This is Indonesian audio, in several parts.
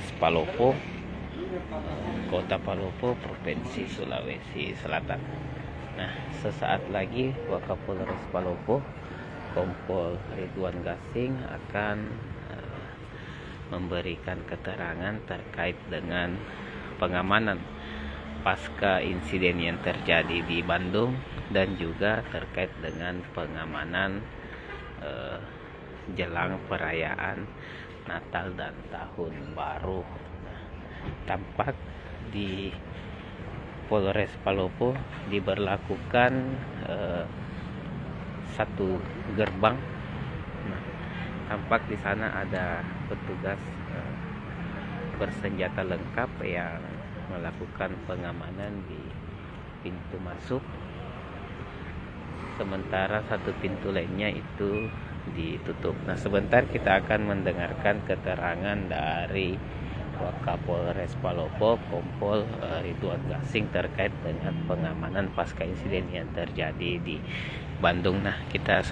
Polres Palopo, Kota Palopo, Provinsi Sulawesi Selatan. Nah, sesaat lagi Wakapolres Palopo, Kompol Ridwan Gasing akan memberikan keterangan terkait dengan pengamanan pasca insiden yang terjadi di Bandung dan juga terkait dengan pengamanan jelang perayaan Natal dan Tahun Baru. Tampak di Polres Palopo diberlakukan satu gerbang. Nah, tampak di sana ada petugas bersenjata lengkap yang melakukan pengamanan di pintu masuk, sementara satu pintu lainnya itu ditutup. Nah, sebentar kita akan mendengarkan keterangan dari Wakapolres Palopo, Kompol Ridwan Gasing terkait dengan pengamanan pasca insiden yang terjadi di Bandung. Nah, kita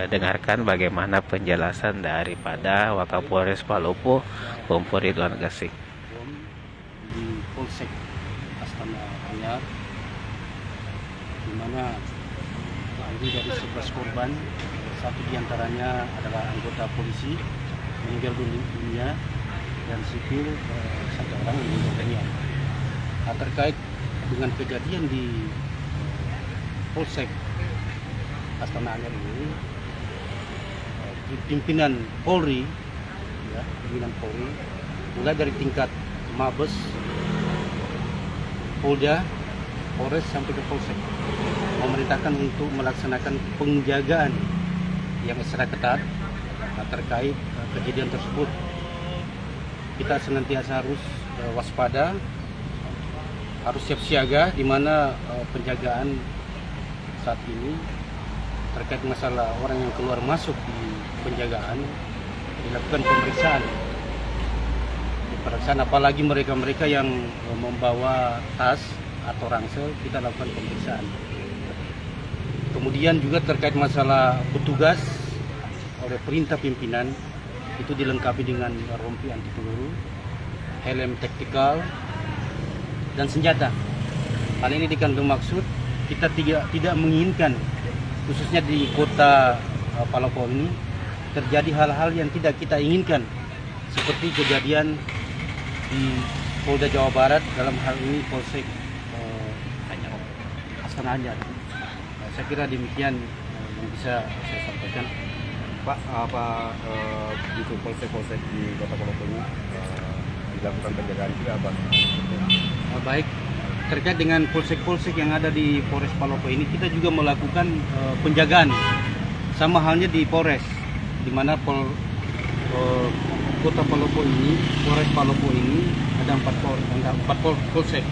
dengarkan bagaimana penjelasan daripada Wakapolres Palopo, Kompol Ridwan Gasing. Di Polsek Astana Anyar, di mana terdiri dari 11 korban, satu diantaranya adalah anggota polisi meninggal dunia dan sipil satu orang meninggal dunia. Nah, terkait dengan kejadian di Polsek Astana Anyar ini, pimpinan Polri, mulai dari tingkat Mabes, Polda, Polres sampai ke Polsek, memerintahkan untuk melaksanakan penjagaan yang secara ketat terkait kejadian tersebut. Kita senantiasa harus waspada, harus siap siaga, di mana penjagaan saat ini terkait masalah orang yang keluar masuk di penjagaan dilakukan pemeriksaan, apalagi mereka yang membawa tas atau ransel, kita lakukan pemeriksaan. Kemudian juga terkait masalah petugas oleh perintah pimpinan itu dilengkapi dengan rompi anti peluru, helm taktikal, dan senjata. Hal ini dikandung maksud kita tidak menginginkan, khususnya di kota Palopo ini, terjadi hal-hal yang tidak kita inginkan, seperti kejadian di Polda Jawa Barat, dalam hal ini Polsek Astana Anyar. Saya kira demikian yang bisa saya sampaikan. Pak, apa di polsek-polsek di Kota Palopo ini dilakukan penjagaan juga, Pak? Baik, terkait dengan polsek-polsek yang ada di Polres Palopo ini, kita juga melakukan penjagaan, sama halnya di Polres, di mana Kota Palopo ini, Polres Palopo ini ada empat polsek.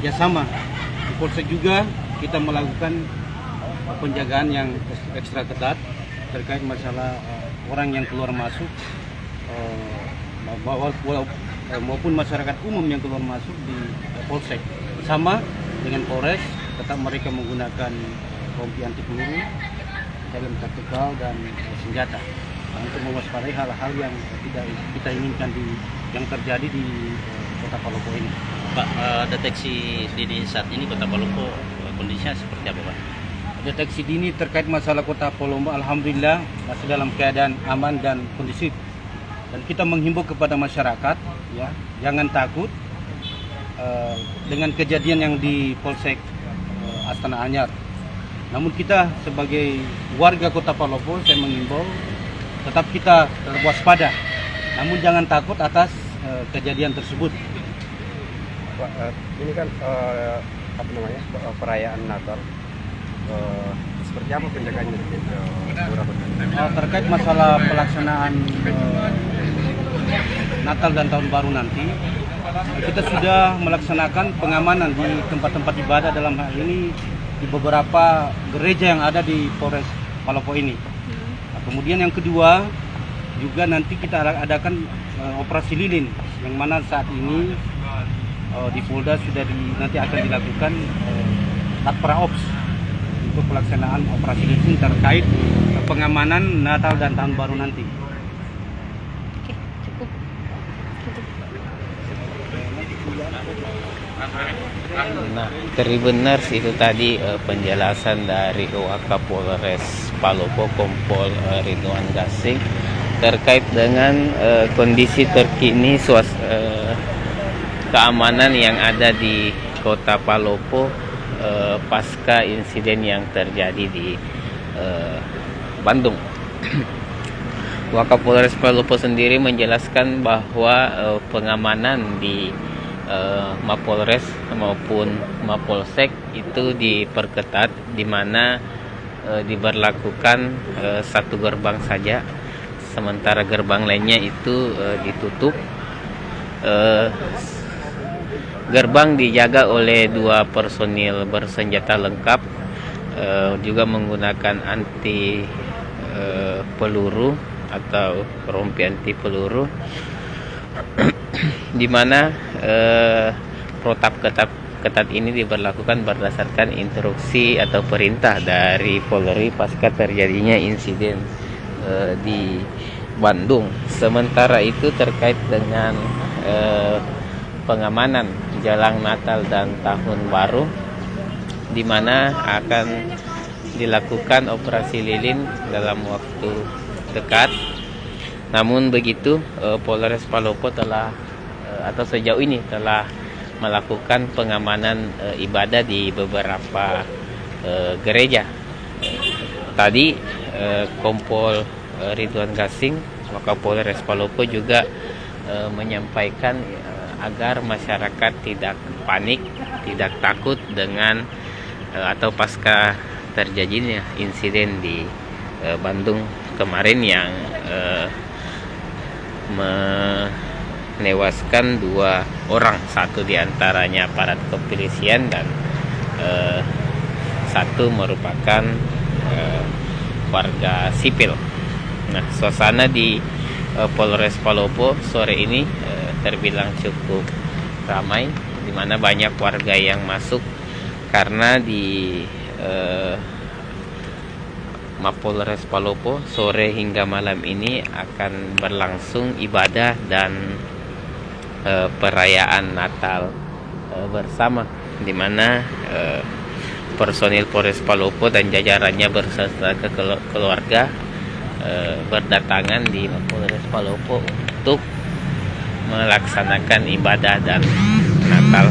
Ya sama, di polsek juga kita melakukan penjagaan yang ekstra ketat terkait masalah orang yang keluar masuk maupun masyarakat umum yang keluar masuk di polsek. Sama dengan Polres, tetap mereka menggunakan rompi anti peluru, helm taktikal, dan senjata untuk mewaspadai hal-hal yang tidak kita inginkan yang terjadi di Kota Palopo ini. Pak, deteksi dini saat ini Kota Palopo kondisinya seperti apa, Pak? Deteksi dini terkait masalah Kota Palopo alhamdulillah masih dalam keadaan aman dan kondusif. Dan kita menghimbau kepada masyarakat, ya, jangan takut dengan kejadian yang di Polsek Astana Anyar. Namun kita sebagai warga Kota Palopo, saya menghimbau tetap kita waspada, namun jangan takut atas kejadian tersebut. Pak, ini kan perayaan Natal. Seperti apa penjagaannya? Terkait masalah pelaksanaan Natal dan Tahun Baru nanti, kita sudah melaksanakan pengamanan di tempat-tempat ibadah, dalam hal ini di beberapa gereja yang ada di Polres Palopo ini. Nah, kemudian yang kedua juga nanti kita adakan operasi lilin, yang mana saat ini di Polda nanti akan dilakukan Praops untuk pelaksanaan operasi lilin terkait pengamanan Natal dan Tahun Baru nanti. Oke, cukup. Nah, Tribuners, itu tadi penjelasan dari Wakapolres Palopo Kompol Ridwan Gasing terkait dengan kondisi terkini keamanan yang ada di Kota Palopo pasca insiden yang terjadi di Bandung. Wakapolres Palopo sendiri menjelaskan bahwa pengamanan di Mapolres maupun Mapolsek itu diperketat, di mana diberlakukan satu gerbang saja, sementara gerbang lainnya itu ditutup. Gerbang dijaga oleh 2 personil bersenjata lengkap, juga menggunakan anti peluru atau rompi anti peluru, di mana protap ketat ini diberlakukan berdasarkan instruksi atau perintah dari Polri pasca terjadinya insiden di Bandung. Sementara itu terkait dengan pengamanan jelang Natal dan Tahun Baru, di mana akan dilakukan operasi lilin dalam waktu dekat. Namun begitu, Polres Palopo telah atau sejauh ini telah melakukan pengamanan ibadah di beberapa gereja. Tadi Kompol Ridwan Gasing, Wakapolres Palopo juga menyampaikan agar masyarakat tidak panik, tidak takut dengan atau pasca terjadinya insiden di Bandung kemarin yang menewaskan 2 orang, satu diantaranya aparat kepolisian dan satu merupakan warga sipil. Nah, suasana di Polres Palopo sore ini terbilang cukup ramai, di mana banyak warga yang masuk karena di Mapolres Palopo sore hingga malam ini akan berlangsung ibadah dan perayaan Natal bersama, di mana personil Polres Palopo dan jajarannya berserta keluarga berdatangan di Mapolres Palopo untuk melaksanakan ibadah dan Natal.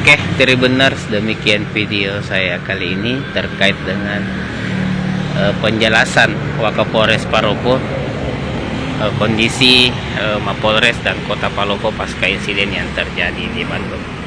Oke, Tribuners, demikian video saya kali ini terkait dengan penjelasan Wakapolres Palopo, kondisi Mapolres dan Kota Palopo pasca insiden yang terjadi di Bandung.